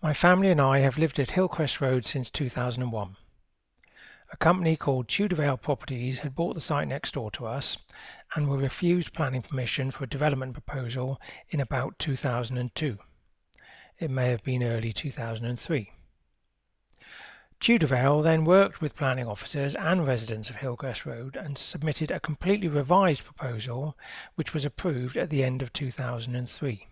My family and I have lived at Hillcrest Road since 2001. A company called Tudorvale Properties had bought the site next door to us and were refused planning permission for a development proposal in about 2002. It may have been early 2003. Tudorvale then worked with planning officers and residents of Hillcrest Road and submitted a completely revised proposal which was approved at the end of 2003.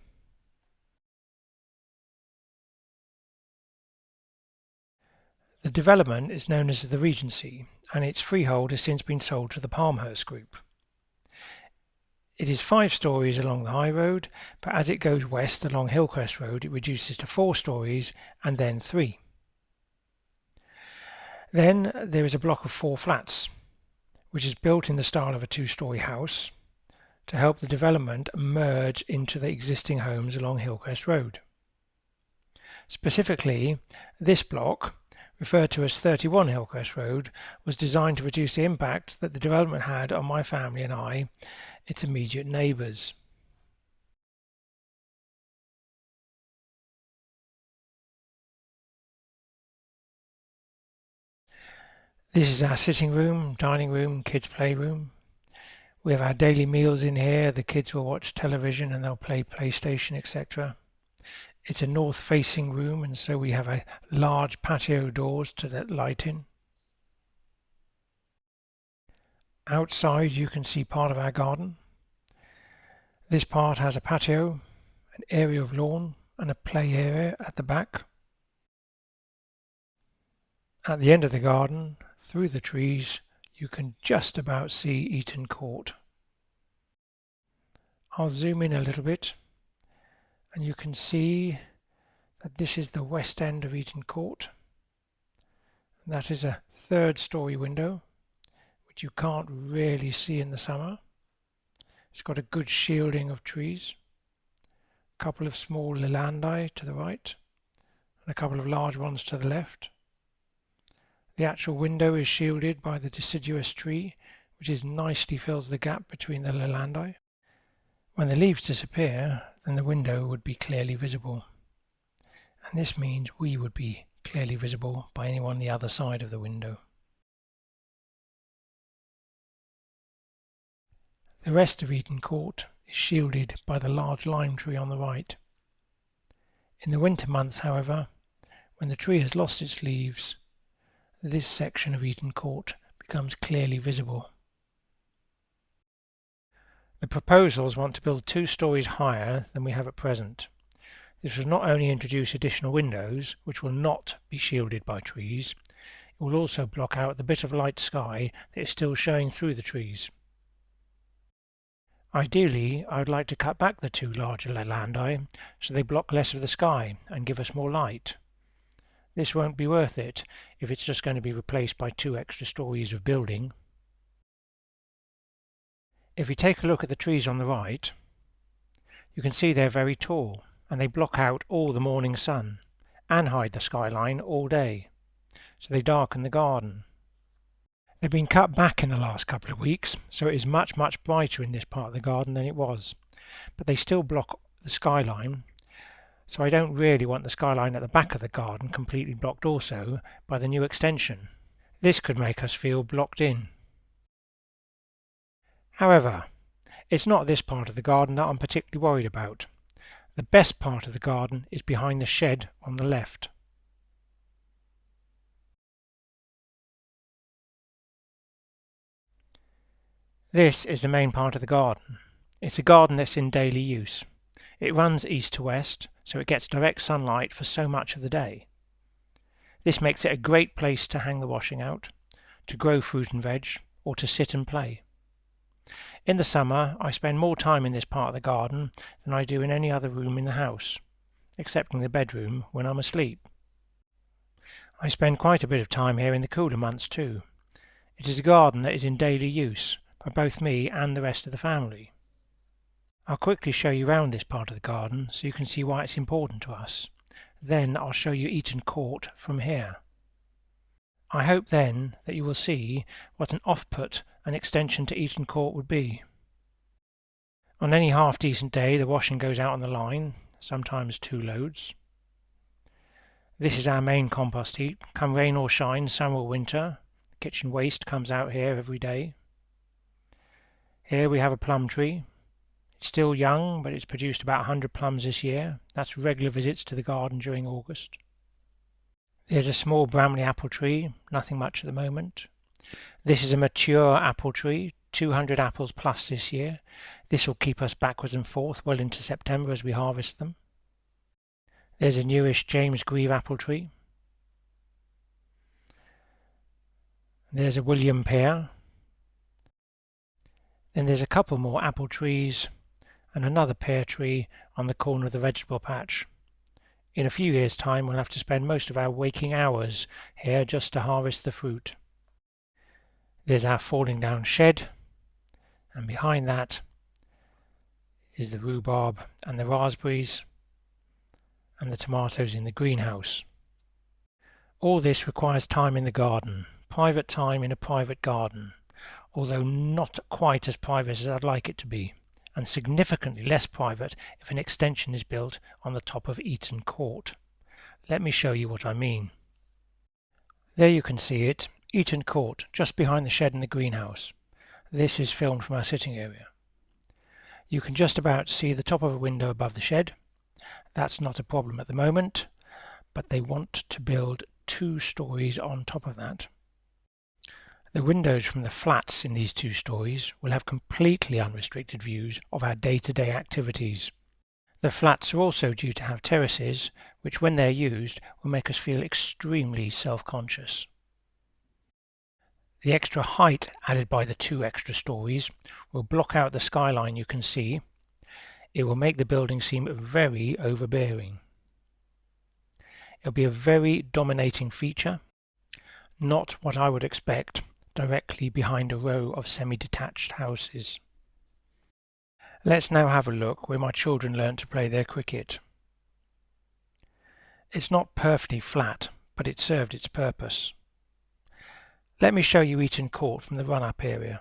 The development is known as the Regency, and its freehold has since been sold to the Palmhurst Group. It is 5 stories along the high road, but as it goes west along Hillcrest Road it reduces to 4 stories and then 3. Then there is a block of 4 flats, which is built in the style of a 2-story house, to help the development merge into the existing homes along Hillcrest Road. Specifically, this block, referred to as 31 Hillcrest Road, was designed to reduce the impact that the development had on my family and I, its immediate neighbours. This is our sitting room, dining room, kids' playroom. We have our daily meals in here. The kids will watch television and they'll play PlayStation, etc. It's a north-facing room, and so we have a large patio doors to let light in. Outside you can see part of our garden. This part has a patio, an area of lawn and a play area at the back. At the end of the garden, through the trees, you can just about see Eton Court. I'll zoom in a little bit and you can see that this is the west end of Eton Court. That is a 3rd-story window, which you can't really see in the summer. It's got a good shielding of trees, a couple of small lilandi to the right, and a couple of large ones to the left. The actual window is shielded by the deciduous tree, which nicely fills the gap between the lilandi. When the leaves disappear, then the window would be clearly visible. And this means we would be clearly visible by anyone on the other side of the window. The rest of Eton Court is shielded by the large lime tree on the right. In the winter months, however, when the tree has lost its leaves, this section of Eton Court becomes clearly visible. The proposals want to build 2 stories higher than we have at present. This will not only introduce additional windows, which will not be shielded by trees, it will also block out the bit of light sky that is still showing through the trees. Ideally, I would like to cut back the 2 larger lilandi so they block less of the sky and give us more light. This won't be worth it if it's just going to be replaced by 2 extra stories of building. If you take a look at the trees on the right, you can see they're very tall and they block out all the morning sun and hide the skyline all day, so they darken the garden. They've been cut back in the last couple of weeks, so it is much brighter in this part of the garden than it was, but they still block the skyline, so I don't really want the skyline at the back of the garden completely blocked also by the new extension. This could make us feel blocked in. However, it's not this part of the garden that I'm particularly worried about. The best part of the garden is behind the shed on the left. This is the main part of the garden. It's a garden that's in daily use. It runs east to west, so it gets direct sunlight for so much of the day. This makes it a great place to hang the washing out, to grow fruit and veg, or to sit and play. In the summer, I spend more time in this part of the garden than I do in any other room in the house, excepting the bedroom when I'm asleep. I spend quite a bit of time here in the cooler months too. It is a garden that is in daily use by both me and the rest of the family. I'll quickly show you round this part of the garden so you can see why it's important to us. Then I'll show you Eton Court from here. I hope then that you will see what an off-put an extension to Eton Court would be. On any half-decent day the washing goes out on the line, sometimes 2 loads. This is our main compost heap. Come rain or shine, summer or winter, kitchen waste comes out here every day. Here we have a plum tree. It's still young, but it's produced about 100 plums this year. That's regular visits to the garden during August. There's a small Bramley apple tree, nothing much at the moment. This is a mature apple tree, 200 apples plus this year. This will keep us backwards and forth well into September as we harvest them. There's a newish James Grieve apple tree. There's a William pear. Then there's a couple more apple trees and another pear tree on the corner of the vegetable patch. In a few years' time we'll have to spend most of our waking hours here just to harvest the fruit. There's our falling down shed, and behind that is the rhubarb and the raspberries and the tomatoes in the greenhouse. All this requires time in the garden, private time in a private garden, although not quite as private as I'd like it to be, and significantly less private if an extension is built on the top of Eton Court. Let me show you what I mean. There you can see it, Eton Court, just behind the shed and the greenhouse. This is filmed from our sitting area. You can just about see the top of a window above the shed. That's not a problem at the moment, but they want to build 2 stories on top of that. The windows from the flats in these 2 stories will have completely unrestricted views of our day-to-day activities. The flats are also due to have terraces, which when they're used will make us feel extremely self-conscious. The extra height added by the 2 extra stories will block out the skyline you can see. It will make the building seem very overbearing. It'll be a very dominating feature, not what I would expect directly behind a row of semi-detached houses. Let's now have a look where my children learn to play their cricket. It's not perfectly flat, but it served its purpose. Let me show you Eton Court from the run-up area,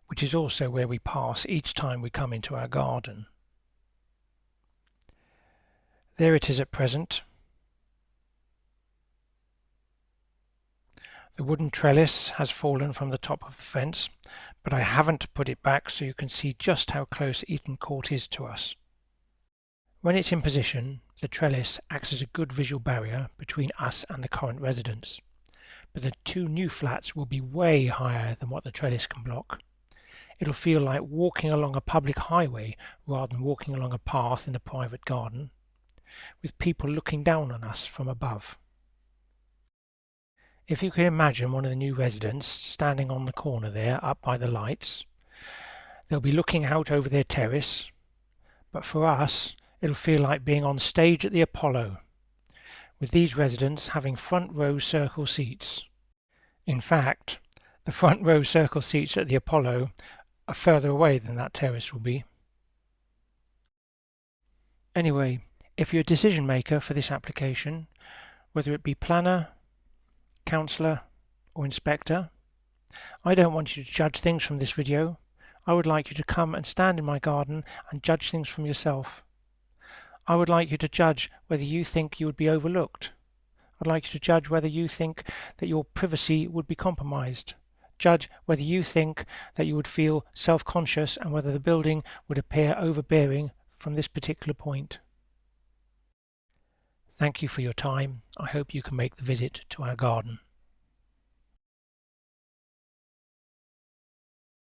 which is also where we pass each time we come into our garden. There it is at present. The wooden trellis has fallen from the top of the fence, but I haven't put it back so you can see just how close Eton Court is to us. When it's in position, the trellis acts as a good visual barrier between us and the current residents, but the 2 new flats will be way higher than what the trellis can block. It'll feel like walking along a public highway rather than walking along a path in a private garden, with people looking down on us from above. If you can imagine one of the new residents standing on the corner there up by the lights, they'll be looking out over their terrace, but for us it'll feel like being on stage at the Apollo, with these residents having front row circle seats. In fact, the front row circle seats at the Apollo are further away than that terrace will be. Anyway, if you're a decision maker for this application, whether it be planner, councillor or inspector, I don't want you to judge things from this video. I would like you to come and stand in my garden and judge things from yourself. I would like you to judge whether you think you would be overlooked. I'd like you to judge whether you think that your privacy would be compromised. Judge whether you think that you would feel self-conscious and whether the building would appear overbearing from this particular point. Thank you for your time. I hope you can make the visit to our garden.